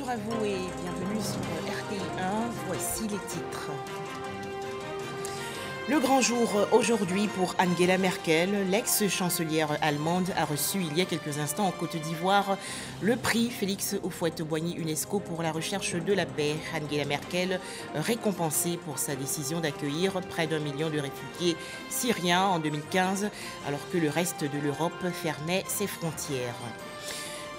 Bonjour à vous et bienvenue sur RTI1, voici les titres. Le grand jour aujourd'hui pour Angela Merkel. L'ex-chancelière allemande a reçu il y a quelques instants en Côte d'Ivoire le prix Félix Houphouët-Boigny UNESCO pour la recherche de la paix. Angela Merkel récompensée pour sa décision d'accueillir près d'1 million de réfugiés syriens en 2015 alors que le reste de l'Europe fermait ses frontières.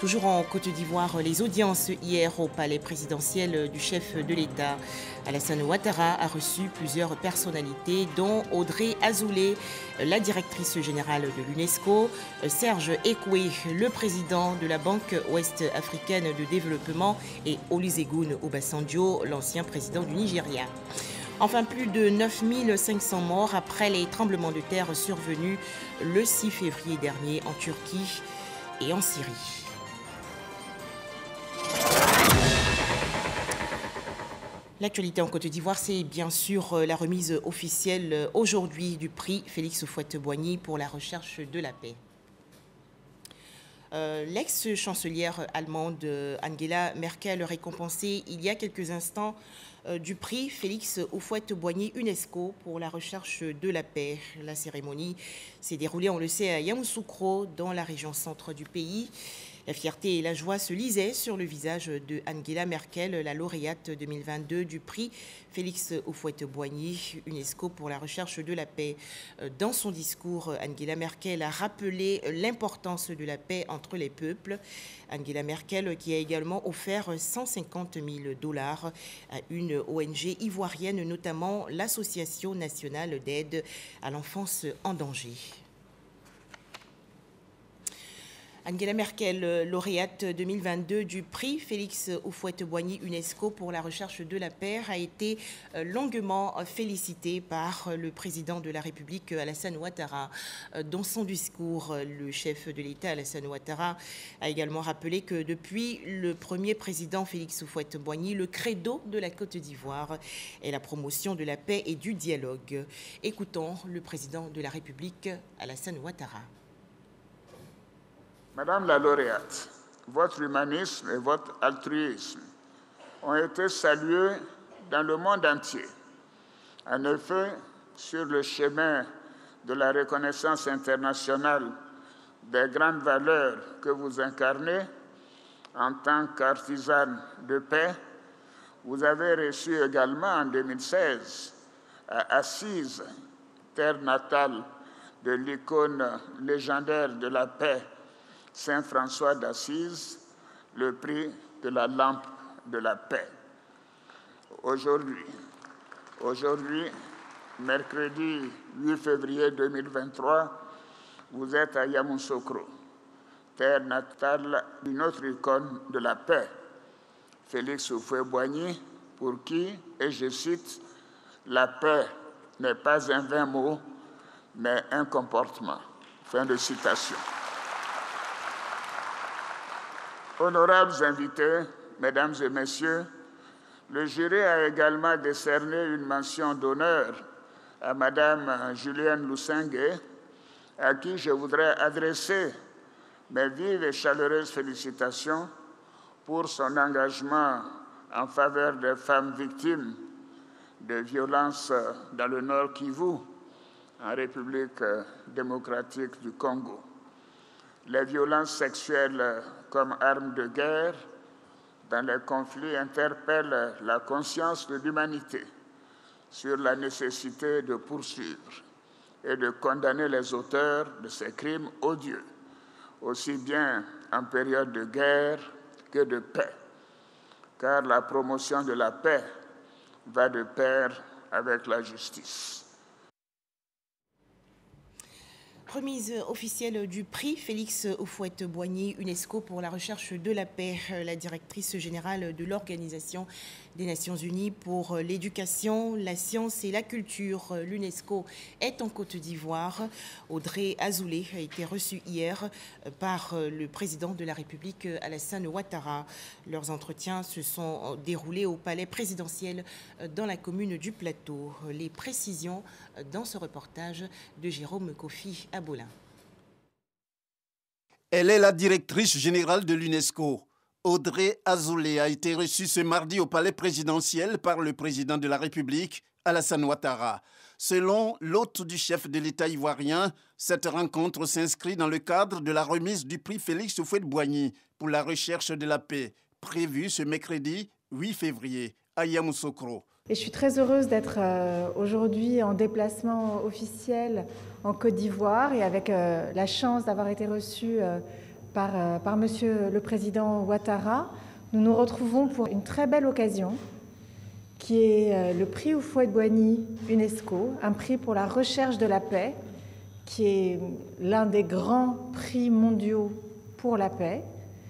Toujours en Côte d'Ivoire, les audiences hier au palais présidentiel du chef de l'État. Alassane Ouattara a reçu plusieurs personnalités, dont Audrey Azoulay, la directrice générale de l'UNESCO, Serge Ekwe, le président de la Banque ouest-africaine de développement, et Olusegun Obasanjo, l'ancien président du Nigeria. Enfin, plus de 9500 morts après les tremblements de terre survenus le 6 février dernier en Turquie et en Syrie. L'actualité en Côte d'Ivoire, c'est bien sûr la remise officielle aujourd'hui du prix Félix Houphouët-Boigny pour la recherche de la paix. L'ex-chancelière allemande Angela Merkel récompensée il y a quelques instants du prix Félix Houphouët-Boigny UNESCO pour la recherche de la paix. La cérémonie s'est déroulée, on le sait, à Yamoussoukro, dans la région centre du pays. La fierté et la joie se lisaient sur le visage de Angela Merkel, la lauréate 2022 du prix Félix Houphouët-Boigny UNESCO pour la recherche de la paix. Dans son discours, Angela Merkel a rappelé l'importance de la paix entre les peuples. Angela Merkel qui a également offert 150 000 $ à une ONG ivoirienne, notamment l'Association nationale d'aide à l'enfance en danger. Angela Merkel, lauréate 2022 du prix Félix Houphouët-Boigny UNESCO pour la recherche de la paix, a été longuement félicitée par le président de la République, Alassane Ouattara. Dans son discours, le chef de l'État, Alassane Ouattara, a également rappelé que depuis le premier président Félix Houphouët-Boigny, le credo de la Côte d'Ivoire est la promotion de la paix et du dialogue. Écoutons le président de la République, Alassane Ouattara. Madame la lauréate, votre humanisme et votre altruisme ont été salués dans le monde entier. En effet, sur le chemin de la reconnaissance internationale des grandes valeurs que vous incarnez en tant qu'artisane de paix, vous avez reçu également en 2016 à Assise, terre natale de l'icône légendaire de la paix, Saint François d'Assise, le prix de la lampe de la paix. Aujourd'hui, mercredi 8 février 2023, vous êtes à Yamoussoukro, terre natale d'une autre icône de la paix, Félix Houphouët-Boigny, pour qui, et je cite, « la paix n'est pas un vain mot, mais un comportement ». Fin de citation. Honorables invités, mesdames et messieurs, le jury a également décerné une mention d'honneur à Madame Julienne Lusenge, à qui je voudrais adresser mes vives et chaleureuses félicitations pour son engagement en faveur des femmes victimes de violences dans le Nord Kivu, en République démocratique du Congo. Les violences sexuelles comme armes de guerre dans les conflits interpellent la conscience de l'humanité sur la nécessité de poursuivre et de condamner les auteurs de ces crimes odieux, aussi bien en période de guerre que de paix, car la promotion de la paix va de pair avec la justice. Remise officielle du prix Félix Houphouët-Boigny UNESCO pour la recherche de la paix. La directrice générale de l'Organisation des Nations Unies pour l'éducation, la science et la culture, l'UNESCO, est en Côte d'Ivoire. Audrey Azoulay a été reçue hier par le président de la République, Alassane Ouattara. Leurs entretiens se sont déroulés au palais présidentiel dans la commune du Plateau. Les précisions dans ce reportage de Jérôme Kofi Abolin. Elle est la directrice générale de l'UNESCO. Audrey Azoulay a été reçue ce mardi au palais présidentiel par le président de la République, Alassane Ouattara. Selon l'hôte du chef de l'État ivoirien, cette rencontre s'inscrit dans le cadre de la remise du prix Félix Houphouët-Boigny pour la recherche de la paix, prévue ce mercredi 8 février à Yamoussoukro. Et je suis très heureuse d'être aujourd'hui en déplacement officiel en Côte d'Ivoire et avec la chance d'avoir été reçue par Monsieur le Président Ouattara. Nous nous retrouvons pour une très belle occasion qui est le prix Houphouët-Boigny UNESCO, un prix pour la recherche de la paix, qui est l'un des grands prix mondiaux pour la paix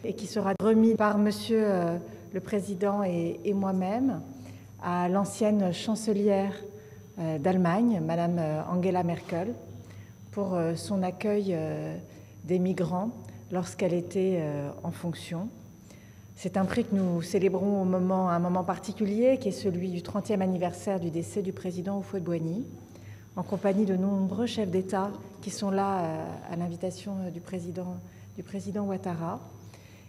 et qui sera remis par Monsieur le Président et moi-même à l'ancienne chancelière d'Allemagne, Madame Angela Merkel, pour son accueil des migrants lorsqu'elle était en fonction. C'est un prix que nous célébrons à un moment particulier, qui est celui du 30e anniversaire du décès du président Houphouët-Boigny, en compagnie de nombreux chefs d'État qui sont là à l'invitation du président Ouattara.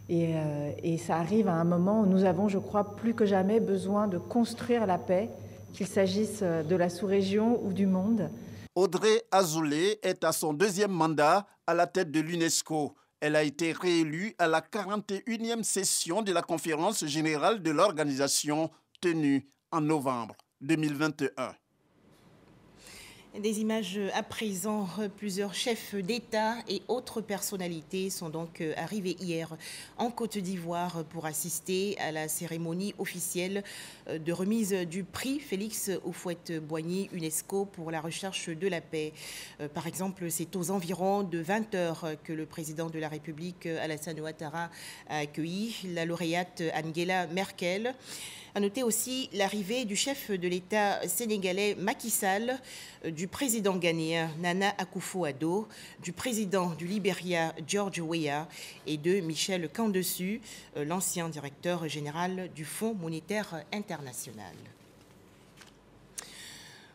Et ça arrive à un moment où nous avons, je crois, plus que jamais besoin de construire la paix, qu'il s'agisse de la sous-région ou du monde. Audrey Azoulay est à son 2e mandat à la tête de l'UNESCO. Elle a été réélue à la 41e session de la conférence générale de l'organisation tenue en novembre 2021. Des images à présent, plusieurs chefs d'État et autres personnalités sont donc arrivés hier en Côte d'Ivoire pour assister à la cérémonie officielle de remise du prix Félix Houphouët-Boigny UNESCO pour la recherche de la paix. Par exemple, c'est aux environs de 20 heures que le président de la République, Alassane Ouattara, a accueilli la lauréate Angela Merkel. À noter aussi l'arrivée du chef de l'État sénégalais Macky Sall, du président ghanéen Nana Akufo-Addo, du président du Libéria George Weah et de Michel Kandessu, l'ancien directeur général du Fonds monétaire international.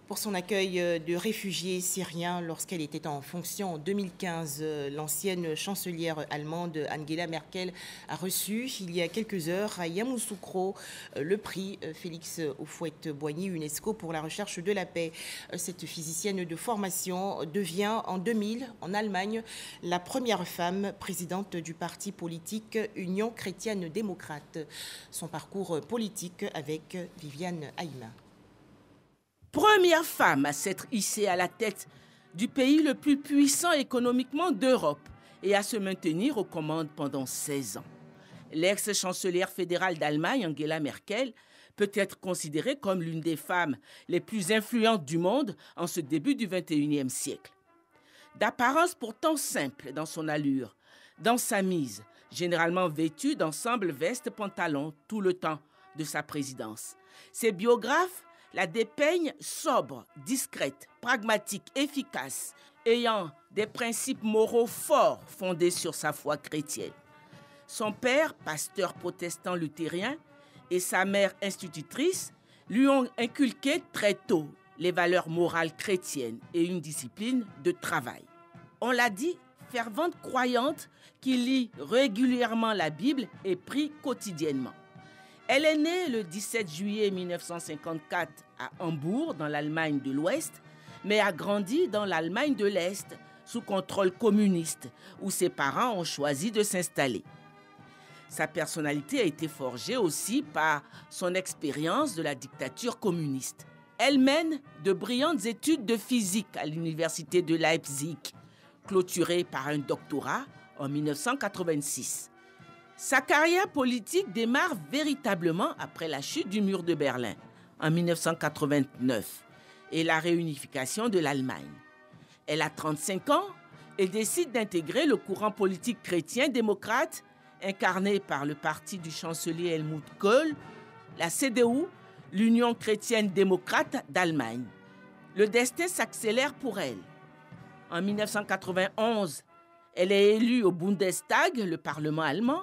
Pour son accueil de réfugiés syriens lorsqu'elle était en fonction en 2015, l'ancienne chancelière allemande Angela Merkel a reçu il y a quelques heures à Yamoussoukro le prix Félix Houphouët-Boigny UNESCO pour la recherche de la paix. Cette physicienne de formation devient en 2000 en Allemagne la première femme présidente du parti politique Union chrétienne démocrate. Son parcours politique avec Viviane Haïma. Première femme à s'être hissée à la tête du pays le plus puissant économiquement d'Europe et à se maintenir aux commandes pendant 16 ans. L'ex-chancelière fédérale d'Allemagne, Angela Merkel, peut être considérée comme l'une des femmes les plus influentes du monde en ce début du XXIe siècle. D'apparence pourtant simple dans son allure, dans sa mise, généralement vêtue d'ensemble veste-pantalon tout le temps de sa présidence. Ses biographes la dépeignent sobre, discrète, pragmatique, efficace, ayant des principes moraux forts fondés sur sa foi chrétienne. Son père, pasteur protestant luthérien, et sa mère institutrice lui ont inculqué très tôt les valeurs morales chrétiennes et une discipline de travail. On l'a dit, fervente croyante qui lit régulièrement la Bible et prie quotidiennement. Elle est née le 17 juillet 1954 à Hambourg, dans l'Allemagne de l'Ouest, mais a grandi dans l'Allemagne de l'Est, sous contrôle communiste, où ses parents ont choisi de s'installer. Sa personnalité a été forgée aussi par son expérience de la dictature communiste. Elle mène de brillantes études de physique à l'université de Leipzig, clôturée par un doctorat en 1986. Sa carrière politique démarre véritablement après la chute du mur de Berlin en 1989 et la réunification de l'Allemagne. Elle a 35 ans et décide d'intégrer le courant politique chrétien-démocrate incarné par le parti du chancelier Helmut Kohl, la CDU, l'Union chrétienne démocrate d'Allemagne. Le destin s'accélère pour elle. En 1991, elle est élue au Bundestag, le Parlement allemand.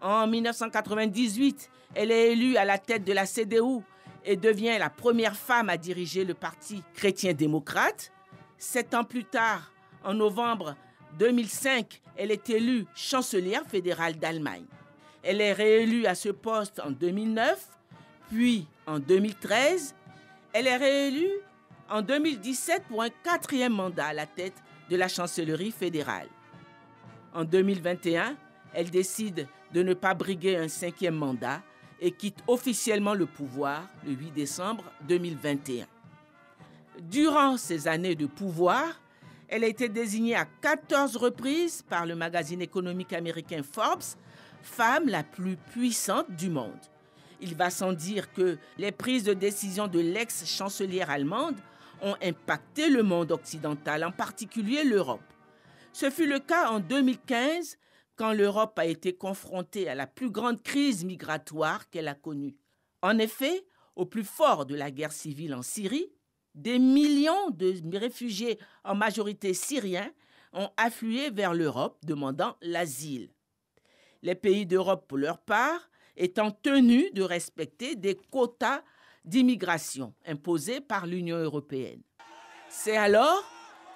En 1998, elle est élue à la tête de la CDU et devient la première femme à diriger le parti chrétien-démocrate. 7 ans plus tard, en novembre 2005, elle est élue chancelière fédérale d'Allemagne. Elle est réélue à ce poste en 2009, puis en 2013. Elle est réélue en 2017 pour un 4e mandat à la tête de la chancellerie fédérale. En 2021, elle décide de ne pas briguer un 5e mandat et quitte officiellement le pouvoir le 8 décembre 2021. Durant ces années de pouvoir, elle a été désignée à 14 reprises par le magazine économique américain Forbes, femme la plus puissante du monde. Il va sans dire que les prises de décision de l'ex-chancelière allemande ont impacté le monde occidental, en particulier l'Europe. Ce fut le cas en 2015, quand l'Europe a été confrontée à la plus grande crise migratoire qu'elle a connue. En effet, au plus fort de la guerre civile en Syrie, des millions de réfugiés, en majorité syriens, ont afflué vers l'Europe demandant l'asile. Les pays d'Europe, pour leur part, étant tenus de respecter des quotas d'immigration imposés par l'Union européenne. C'est alors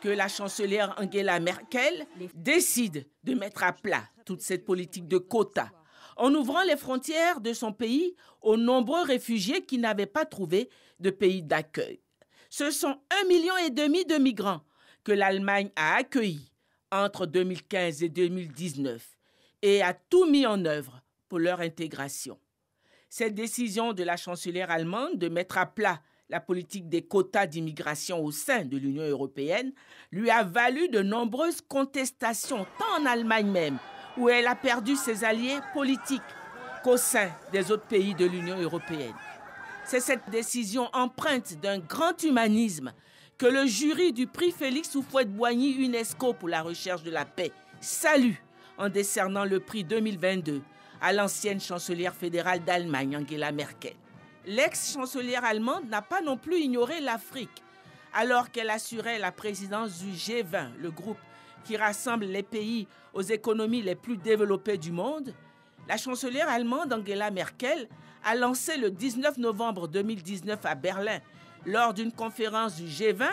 que la chancelière Angela Merkel décide de mettre à plat toute cette politique de quotas en ouvrant les frontières de son pays aux nombreux réfugiés qui n'avaient pas trouvé de pays d'accueil. Ce sont 1,5 million de migrants que l'Allemagne a accueillis entre 2015 et 2019 et a tout mis en œuvre pour leur intégration. Cette décision de la chancelière allemande de mettre à plat la politique des quotas d'immigration au sein de l'Union européenne lui a valu de nombreuses contestations, tant en Allemagne même, où elle a perdu ses alliés politiques, qu'au sein des autres pays de l'Union européenne. C'est cette décision empreinte d'un grand humanisme que le jury du prix Félix Houphouët-Boigny UNESCO pour la recherche de la paix salue en décernant le prix 2022 à l'ancienne chancelière fédérale d'Allemagne, Angela Merkel. L'ex-chancelière allemande n'a pas non plus ignoré l'Afrique, alors qu'elle assurait la présidence du G20, le groupe qui rassemble les pays aux économies les plus développées du monde. La chancelière allemande Angela Merkel a lancé le 19 novembre 2019 à Berlin, lors d'une conférence du G20,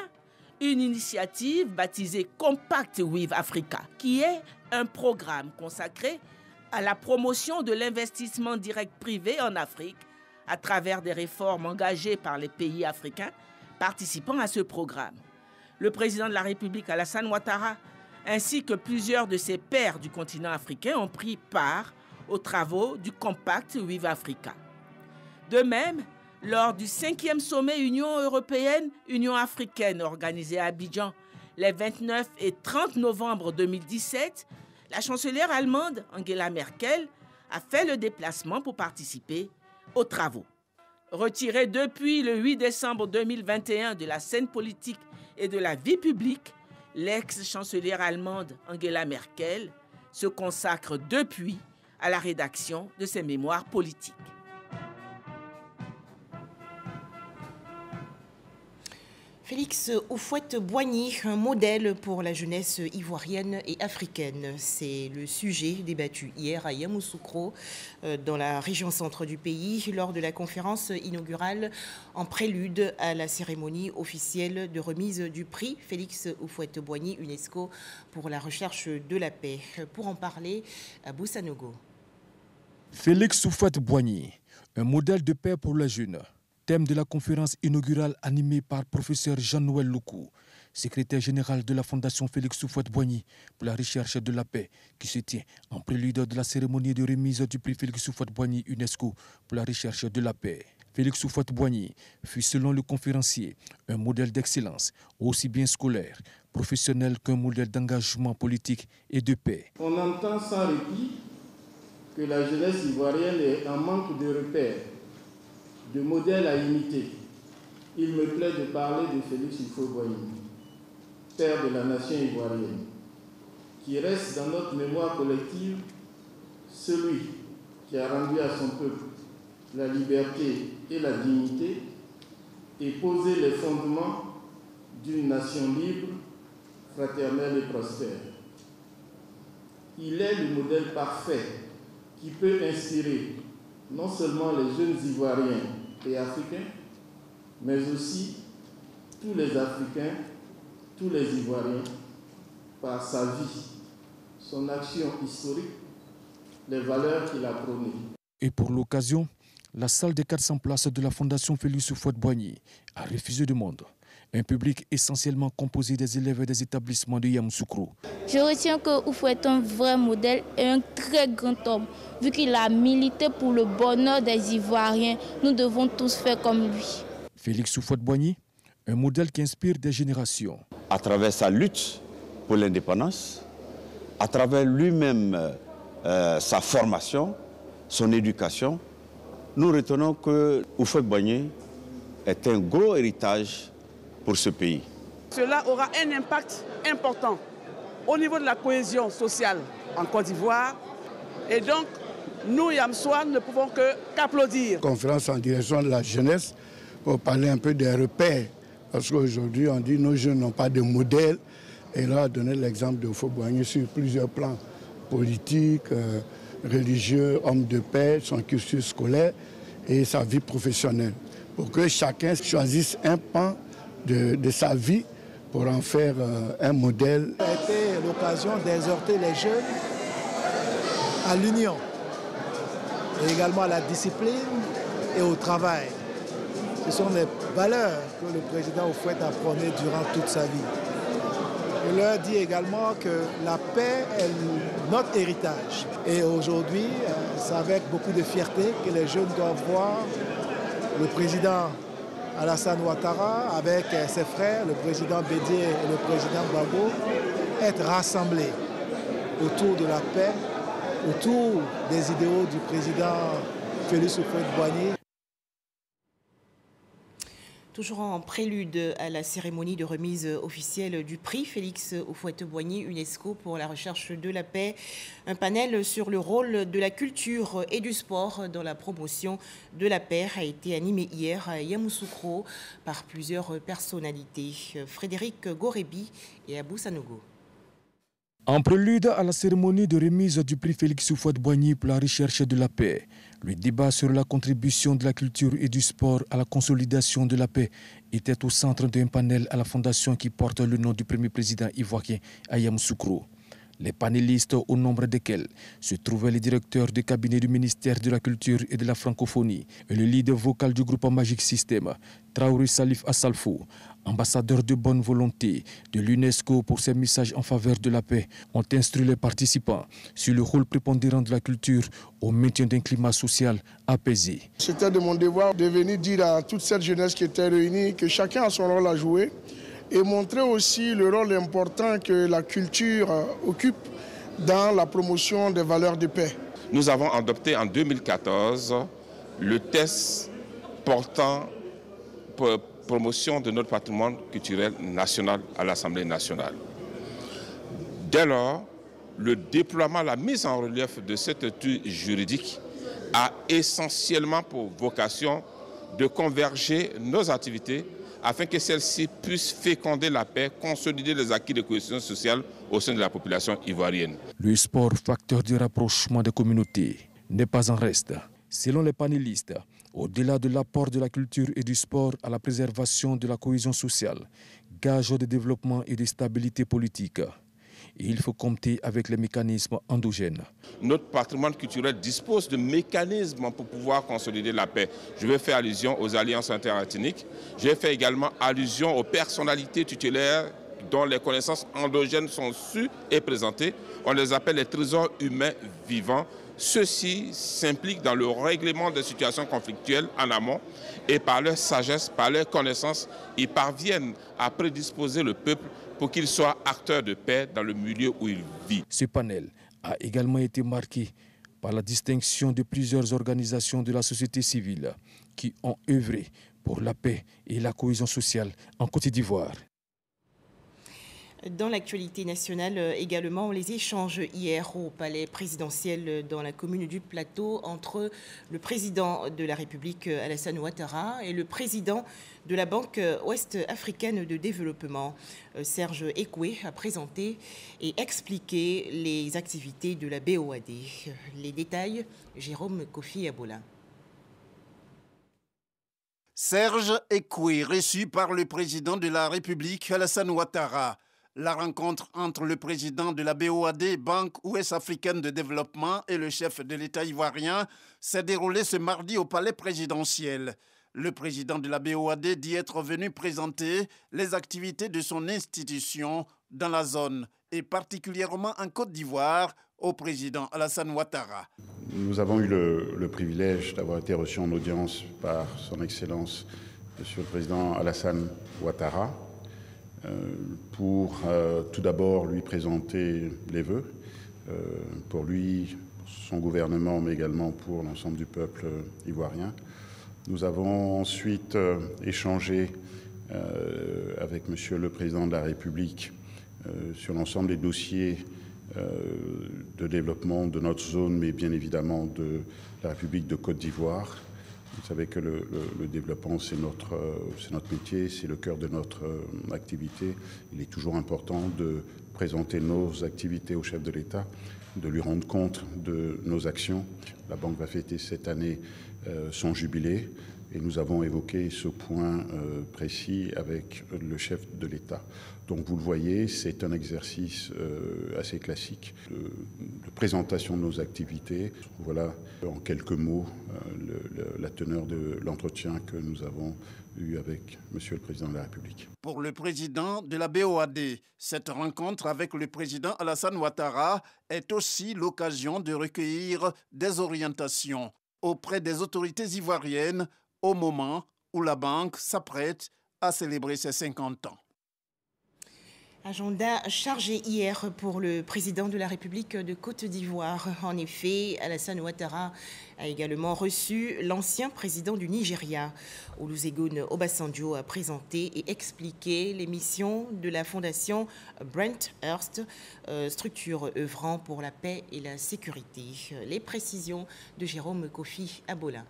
une initiative baptisée Compact with Africa, qui est un programme consacré à la promotion de l'investissement direct privé en Afrique à travers des réformes engagées par les pays africains participant à ce programme. Le président de la République, Alassane Ouattara, ainsi que plusieurs de ses pairs du continent africain ont pris part aux travaux du Compact with Africa. De même, lors du 5e sommet Union européenne-Union africaine organisé à Abidjan les 29 et 30 novembre 2017, la chancelière allemande Angela Merkel a fait le déplacement pour participer aux travaux. Retirée depuis le 8 décembre 2021 de la scène politique et de la vie publique, l'ex-chancelière allemande Angela Merkel se consacre depuis à la rédaction de ses mémoires politiques. Félix Houphouët-Boigny, un modèle pour la jeunesse ivoirienne et africaine. C'est le sujet débattu hier à Yamoussoukro, dans la région centre du pays, lors de la conférence inaugurale en prélude à la cérémonie officielle de remise du prix Félix Houphouët-Boigny UNESCO pour la recherche de la paix. Pour en parler, Abou Sanogo. Félix Houphouët-Boigny, un modèle de paix pour les jeunes. Thème de la conférence inaugurale animée par professeur Jean-Noël Loukou, secrétaire général de la Fondation Félix Houphouët-Boigny pour la recherche de la paix, qui se tient en prélude de la cérémonie de remise du prix Félix Houphouët-Boigny UNESCO pour la recherche de la paix. Félix Houphouët-Boigny fut, selon le conférencier, un modèle d'excellence, aussi bien scolaire, professionnel qu'un modèle d'engagement politique et de paix. On entend sans répit que la jeunesse ivoirienne est en manque de repères, de modèles à imiter. Il me plaît de parler de Félix Houphouët-Boigny, père de la nation ivoirienne, qui reste dans notre mémoire collective celui qui a rendu à son peuple la liberté et la dignité et posé les fondements d'une nation libre, fraternelle et prospère. Il est le modèle parfait qui peut inspirer non seulement les jeunes Ivoiriens et Africains, mais aussi tous les Africains, tous les Ivoiriens, par sa vie, son action historique les valeurs qu'il a prônées. Et pour l'occasion, la salle des 400 places de la Fondation Félix Houphouët-Boigny a refusé de monde. Un public essentiellement composé des élèves des établissements de Yamoussoukro. Je retiens que Houphouët est un vrai modèle et un très grand homme. Vu qu'il a milité pour le bonheur des Ivoiriens, nous devons tous faire comme lui. Félix Houphouët-Boigny, un modèle qui inspire des générations. À travers sa lutte pour l'indépendance, à travers lui-même sa formation, son éducation, nous retenons que Houphouët-Boigny est un gros héritage pour ce pays. Cela aura un impact important au niveau de la cohésion sociale en Côte d'Ivoire. Et donc, nous, Yamsois, ne pouvons qu'applaudir. Conférence en direction de la jeunesse pour parler un peu des repères. Parce qu'aujourd'hui, on dit que nos jeunes n'ont pas de modèle. Et là, on a donné l'exemple de Houphouët-Boigny sur plusieurs plans politiques, religieux, homme de paix, son cursus scolaire et sa vie professionnelle. Pour que chacun choisisse un pan de sa vie pour en faire un modèle. Ça a été l'occasion d'exhorter les jeunes à l'union et également à la discipline et au travail. Ce sont les valeurs que le président Houphouët a prônées durant toute sa vie. Il leur dit également que la paix est notre héritage. Et aujourd'hui, c'est avec beaucoup de fierté que les jeunes doivent voir le président Alassane Ouattara, avec ses frères, le président Bédié et le président Gbagbo, être rassemblés autour de la paix, autour des idéaux du président Félix Houphouët-Boigny. Toujours en prélude à la cérémonie de remise officielle du prix Félix Houphouët-Boigny UNESCO pour la recherche de la paix, un panel sur le rôle de la culture et du sport dans la promotion de la paix a été animé hier à Yamoussoukro par plusieurs personnalités, Frédéric Gorebi et Abou Sanogo. En prélude à la cérémonie de remise du prix Félix Houphouët-Boigny pour la recherche de la paix, le débat sur la contribution de la culture et du sport à la consolidation de la paix était au centre d'un panel à la fondation qui porte le nom du premier président ivoirien à Yamoussoukro. Les panélistes, au nombre desquels se trouvaient les directeurs de cabinet du ministère de la Culture et de la Francophonie et le leader vocal du groupe Magic System, Traoré Salif Assalfo, ambassadeur de bonne volonté de l'UNESCO pour ses messages en faveur de la paix, ont instruit les participants sur le rôle prépondérant de la culture au maintien d'un climat social apaisé. C'était de mon devoir de venir dire à toute cette jeunesse qui était réunie que chacun a son rôle à jouer et montrer aussi le rôle important que la culture occupe dans la promotion des valeurs de paix. Nous avons adopté en 2014 le test portant promotion de notre patrimoine culturel national à l'Assemblée nationale. Dès lors, le déploiement, la mise en relief de cette étude juridique a essentiellement pour vocation de converger nos activités afin que celles-ci puissent féconder la paix, consolider les acquis de cohésion sociale au sein de la population ivoirienne. Le sport, facteur de rapprochement des communautés, n'est pas en reste. Selon les panélistes, au-delà de l'apport de la culture et du sport à la préservation de la cohésion sociale, gage de développement et de stabilité politique, il faut compter avec les mécanismes endogènes. Notre patrimoine culturel dispose de mécanismes pour pouvoir consolider la paix. Je vais faire allusion aux alliances interethniques. Je vais faire également allusion aux personnalités tutélaires dont les connaissances endogènes sont sues et présentées. On les appelle les trésors humains vivants. Ceux-ci s'impliquent dans le règlement des situations conflictuelles en amont et par leur sagesse, par leur connaissance, ils parviennent à prédisposer le peuple pour qu'il soit acteur de paix dans le milieu où il vit. Ce panel a également été marqué par la distinction de plusieurs organisations de la société civile qui ont œuvré pour la paix et la cohésion sociale en Côte d'Ivoire. Dans l'actualité nationale également, les échanges hier au palais présidentiel dans la commune du Plateau entre le président de la République Alassane Ouattara et le président de la Banque ouest-africaine de développement, Serge Ekoué, a présenté et expliqué les activités de la BOAD. Les détails, Jérôme Kofi Abola. Serge Ekoué, reçu par le président de la République Alassane Ouattara. La rencontre entre le président de la BOAD, Banque ouest-africaine de développement, et le chef de l'État ivoirien s'est déroulée ce mardi au palais présidentiel. Le président de la BOAD dit être venu présenter les activités de son institution dans la zone et particulièrement en Côte d'Ivoire au président Alassane Ouattara. Nous avons eu le privilège d'avoir été reçus en audience par son Excellence, Monsieur le Président Alassane Ouattara, pour tout d'abord lui présenter les vœux, pour lui, son gouvernement, mais également pour l'ensemble du peuple ivoirien. Nous avons ensuite échangé avec Monsieur le Président de la République sur l'ensemble des dossiers de développement de notre zone, mais bien évidemment de la République de Côte d'Ivoire. Vous savez que le développement, c'est notre métier, c'est le cœur de notre activité. Il est toujours important de présenter nos activités au chef de l'État, de lui rendre compte de nos actions. La Banque va fêter cette année son jubilé et nous avons évoqué ce point précis avec le chef de l'État. Donc vous le voyez, c'est un exercice assez classique de présentation de nos activités. Voilà en quelques mots la teneur de l'entretien que nous avons eu avec Monsieur le Président de la République. Pour le président de la BOAD, cette rencontre avec le président Alassane Ouattara est aussi l'occasion de recueillir des orientations auprès des autorités ivoiriennes au moment où la banque s'apprête à célébrer ses 50 ans. Agenda chargé hier pour le président de la République de Côte d'Ivoire. En effet, Alassane Ouattara a également reçu l'ancien président du Nigeria. Olusegun Obasanjo a présenté et expliqué les missions de la fondation Brent Hearst, structure œuvrant pour la paix et la sécurité. Les précisions de Jérôme Kofi Abola.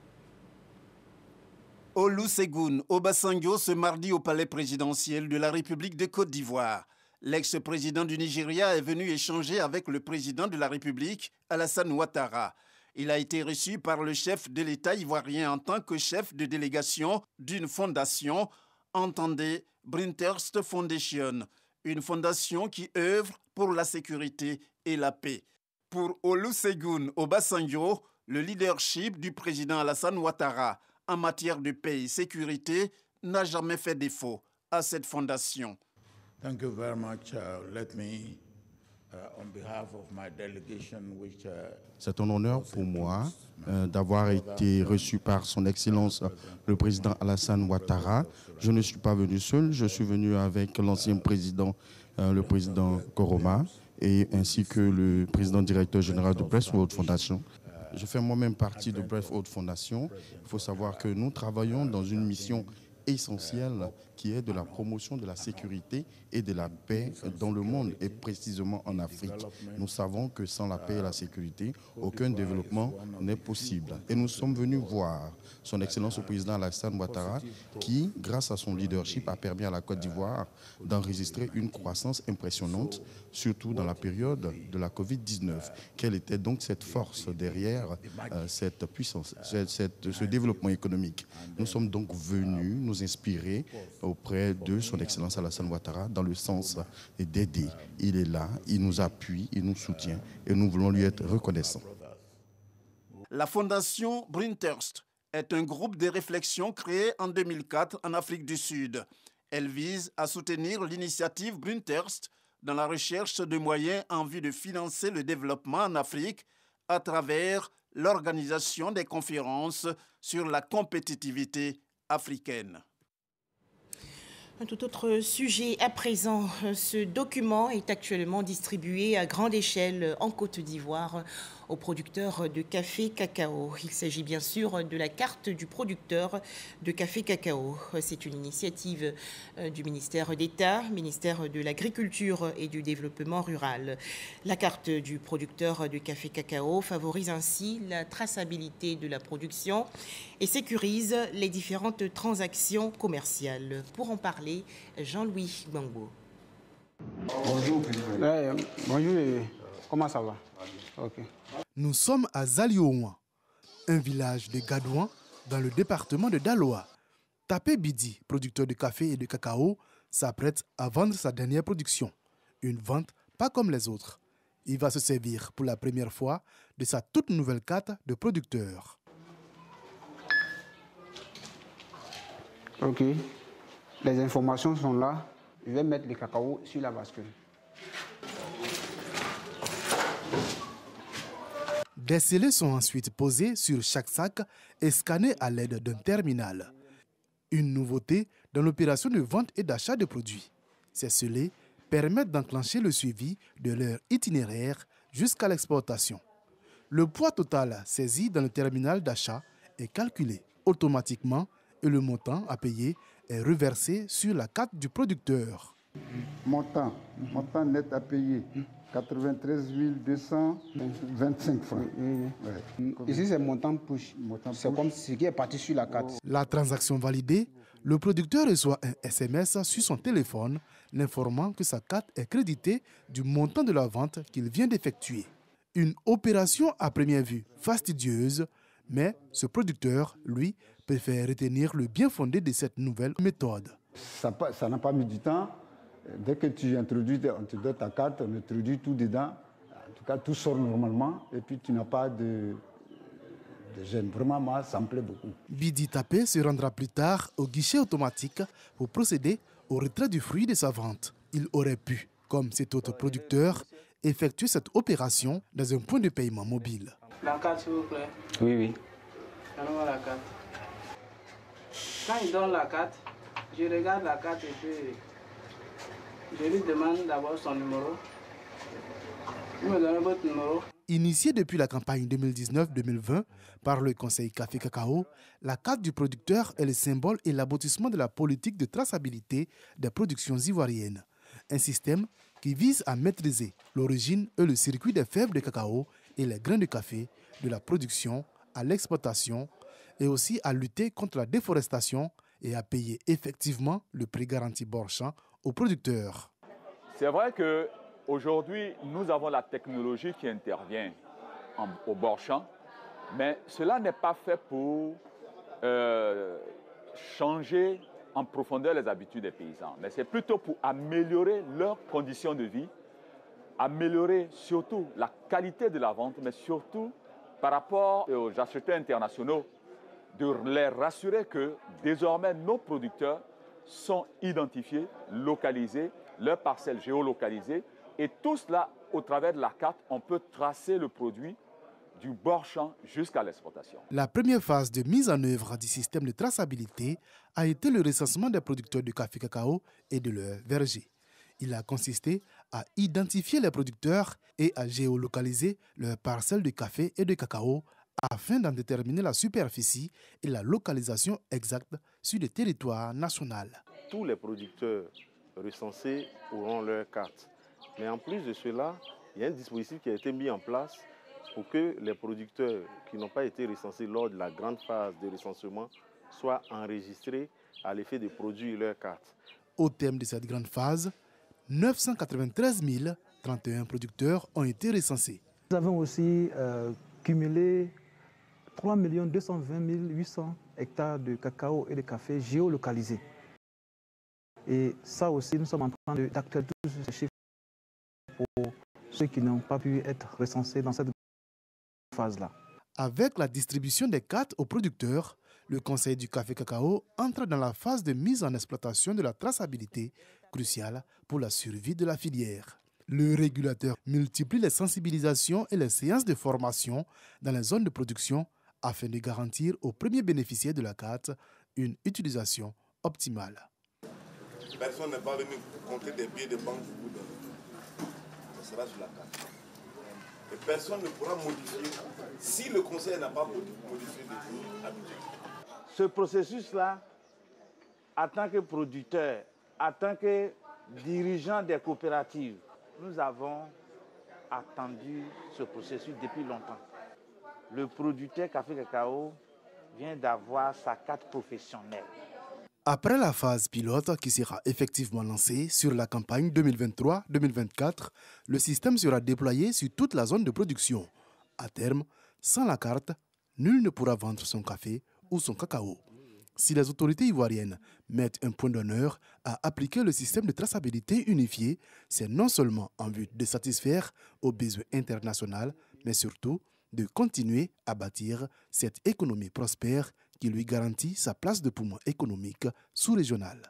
Olusegun Obasanjo ce mardi au palais présidentiel de la République de Côte d'Ivoire. L'ex-président du Nigeria est venu échanger avec le président de la République, Alassane Ouattara. Il a été reçu par le chef de l'État ivoirien en tant que chef de délégation d'une fondation, entendez Brinthurst Foundation, une fondation qui œuvre pour la sécurité et la paix. Pour Olusegun Obasanjo, le leadership du président Alassane Ouattara en matière de paix et sécurité n'a jamais fait défaut à cette fondation. Thank you very much. Let me, on behalf of my delegation, which c'est un honneur pour moi d'avoir été reçu par son Excellence le président Alassane Ouattara. Je ne suis pas venu seul, je suis venu avec l'ancien président, le président Koroma, et ainsi que le président directeur général de Brent Hearst Foundation. Je fais moi-même partie de Brent Hearst Foundation. Il faut savoir que nous travaillons dans une mission essentielle qui est de la promotion de la sécurité et de la paix dans le monde et précisément en Afrique. Nous savons que sans la paix et la sécurité, aucun développement n'est possible. Et nous sommes venus voir son Excellence le président Alassane Ouattara qui, grâce à son leadership, a permis à la Côte d'Ivoire d'enregistrer une croissance impressionnante, surtout dans la période de la Covid-19. Quelle était donc cette force derrière cette puissance, ce développement économique? Nous sommes donc venus nous inspirer auprès de son Excellence Alassane Ouattara dans le sens d'aider. Il est là, il nous appuie, il nous soutient et nous voulons lui être reconnaissants. La fondation Brinthurst est un groupe de réflexion créé en 2004 en Afrique du Sud. Elle vise à soutenir l'initiative Brinthurst dans la recherche de moyens en vue de financer le développement en Afrique à travers l'organisation des conférences sur la compétitivité africaine. Un tout autre sujet à présent. Ce document est actuellement distribué à grande échelle en Côte d'Ivoire aux producteurs de café cacao. Il s'agit bien sûr de la carte du producteur de café cacao. C'est une initiative du ministère d'État, ministère de l'Agriculture et du Développement rural. La carte du producteur de café cacao favorise ainsi la traçabilité de la production et sécurise les différentes transactions commerciales. Pour en parler, Jean-Louis Gbangbo. Bonjour. Bonjour, comment ça va? Okay. Nous sommes à Zaliouan, un village de Gadouan dans le département de Daloa. Tapé Bidi, producteur de café et de cacao, s'apprête à vendre sa dernière production. Une vente pas comme les autres. Il va se servir pour la première fois de sa toute nouvelle carte de producteur. Ok, les informations sont là. Je vais mettre le cacao sur la bascule. Des scellés sont ensuite posés sur chaque sac et scannés à l'aide d'un terminal. Une nouveauté dans l'opération de vente et d'achat de produits. Ces scellés permettent d'enclencher le suivi de leur itinéraire jusqu'à l'exportation. Le poids total saisi dans le terminal d'achat est calculé automatiquement et le montant à payer est reversé sur la carte du producteur. Montant net à payer, 93 225 francs. Ici, c'est montant push. C'est comme ce qui est parti sur la carte. La transaction validée, le producteur reçoit un SMS sur son téléphone l'informant que sa carte est créditée du montant de la vente qu'il vient d'effectuer. Une opération à première vue fastidieuse, mais ce producteur, lui, préfère retenir le bien fondé de cette nouvelle méthode. Ça n'a pas mis du temps. Dès que tu introduis, on te donne ta carte, on introduit tout dedans. En tout cas, tout sort normalement et puis tu n'as pas de gêne. Vraiment, moi, ça me plaît beaucoup. Bidi Tapé se rendra plus tard au guichet automatique pour procéder au retrait du fruit de sa vente. Il aurait pu, comme cet autre producteur, effectuer cette opération dans un point de paiement mobile. La carte, s'il vous plaît. Oui. Donnez-moi la carte. Quand il donne la carte, je regarde la carte et puis je lui demande d'abord son numéro. Vous me donnez votre numéro. Initiée depuis la campagne 2019-2020 par le Conseil Café Cacao, la carte du producteur est le symbole et l'aboutissement de la politique de traçabilité des productions ivoiriennes. Un système qui vise à maîtriser l'origine et le circuit des fèves de cacao et les grains de café, de la production à l'exportation, et aussi à lutter contre la déforestation et à payer effectivement le prix garanti Borchamp aux producteurs. C'est vrai qu'aujourd'hui, nous avons la technologie qui intervient au Borchamp, mais cela n'est pas fait pour changer en profondeur les habitudes des paysans, mais c'est plutôt pour améliorer leurs conditions de vie, améliorer surtout la qualité de la vente, mais surtout par rapport aux acheteurs internationaux, de les rassurer que désormais nos producteurs sont identifiés, localisés, leurs parcelles géolocalisées, et tout cela, au travers de la carte, on peut tracer le produit du Borchamp jusqu'à l'exportation. La première phase de mise en œuvre du système de traçabilité a été le recensement des producteurs de café cacao et de leurs vergers. Il a consisté à identifier les producteurs et à géolocaliser leurs parcelles de café et de cacao afin d'en déterminer la superficie et la localisation exacte sur le territoire national. Tous les producteurs recensés auront leur carte. Mais en plus de cela, il y a un dispositif qui a été mis en place pour que les producteurs qui n'ont pas été recensés lors de la grande phase de recensement soient enregistrés à l'effet de produire leur carte. Au terme de cette grande phase, 993 031 producteurs ont été recensés. Nous avons aussi cumulé 3 220 800 hectares de cacao et de café géolocalisés. Et ça aussi, nous sommes en train d'actualiser tous ces chiffres pour ceux qui n'ont pas pu être recensés dans cette phase-là. Avec la distribution des cartes aux producteurs, le Conseil du café cacao entre dans la phase de mise en exploitation de la traçabilité, cruciale pour la survie de la filière. Le régulateur multiplie les sensibilisations et les séances de formation dans les zones de production afin de garantir aux premiers bénéficiaires de la carte une utilisation optimale. Personne n'est pas venu compter des billets de banque pour vous donner. Ça sera sur la carte. Et personne ne pourra modifier si le conseil n'a pas modifié depuis habitude. Ce processus-là, en tant que producteur, en tant que dirigeant des coopératives, nous avons attendu ce processus depuis longtemps. Le producteur café cacao vient d'avoir sa carte professionnelle. Après la phase pilote qui sera effectivement lancée sur la campagne 2023-2024, le système sera déployé sur toute la zone de production. À terme, sans la carte, nul ne pourra vendre son café ou son cacao. Si les autorités ivoiriennes mettent un point d'honneur à appliquer le système de traçabilité unifié, c'est non seulement en vue de satisfaire aux besoins internationaux, mais surtout de continuer à bâtir cette économie prospère qui lui garantit sa place de poumon économique sous-régional.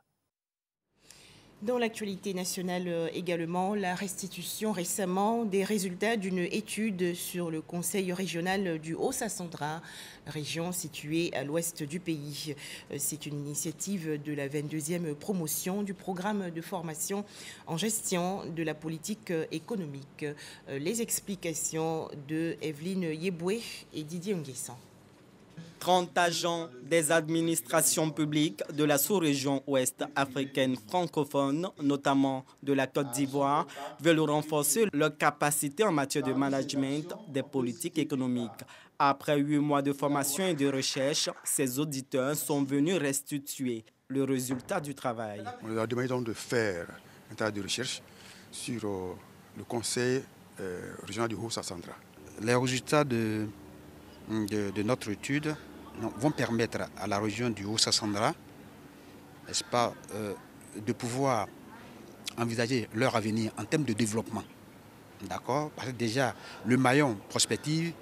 Dans l'actualité nationale également, la restitution récemment des résultats d'une étude sur le conseil régional du Haut-Sassandra, région située à l'ouest du pays. C'est une initiative de la 22e promotion du programme de formation en gestion de la politique économique. Les explications de Evelyne Yeboué et Didier Nguessan. 30 agents des administrations publiques de la sous-région ouest africaine francophone, notamment de la Côte d'Ivoire, veulent renforcer leur capacité en matière de management des politiques économiques. Après 8 mois de formation et de recherche, ces auditeurs sont venus restituer le résultat du travail. On leur a demandé donc de faire un travail de recherche sur le conseil régional du Haut-Sassandra. Les résultats de notre étude vont permettre à la région du Haut-Sassandra, n'est-ce pas, de pouvoir envisager leur avenir en termes de développement. D'accord? Parce que déjà, le maillon prospective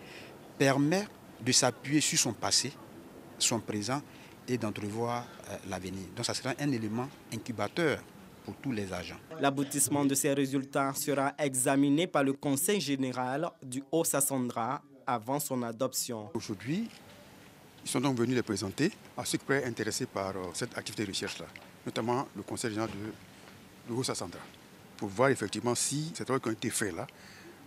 permet de s'appuyer sur son passé, son présent et d'entrevoir l'avenir. Donc ça sera un élément incubateur pour tous les agents. L'aboutissement de ces résultats sera examiné par le Conseil général du Haut-Sassandra avant son adoption. Aujourd'hui, ils sont donc venus les présenter à ceux qui pourraient être intéressés par cette activité de recherche-là, notamment le Conseil général de Haut-Sassandra, pour voir effectivement si ces travaux qui ont été faits là,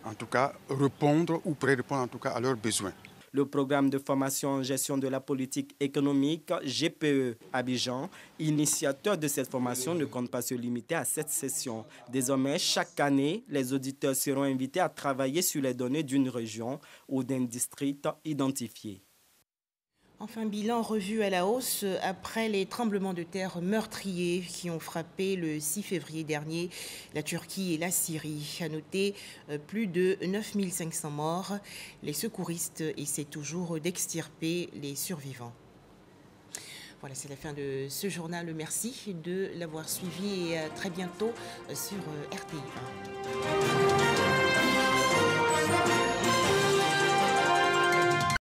en tout cas, répondre ou pourraient répondre en tout cas à leurs besoins. Le programme de formation en gestion de la politique économique GPE Abidjan, initiateur de cette formation, ne compte pas se limiter à cette session. Désormais, chaque année, les auditeurs seront invités à travailler sur les données d'une région ou d'un district identifié. Enfin, bilan revu à la hausse après les tremblements de terre meurtriers qui ont frappé le 6 février dernier la Turquie et la Syrie. À noter plus de 9500 morts. Les secouristes essaient toujours d'extirper les survivants. Voilà, c'est la fin de ce journal. Merci de l'avoir suivi et à très bientôt sur RTI1.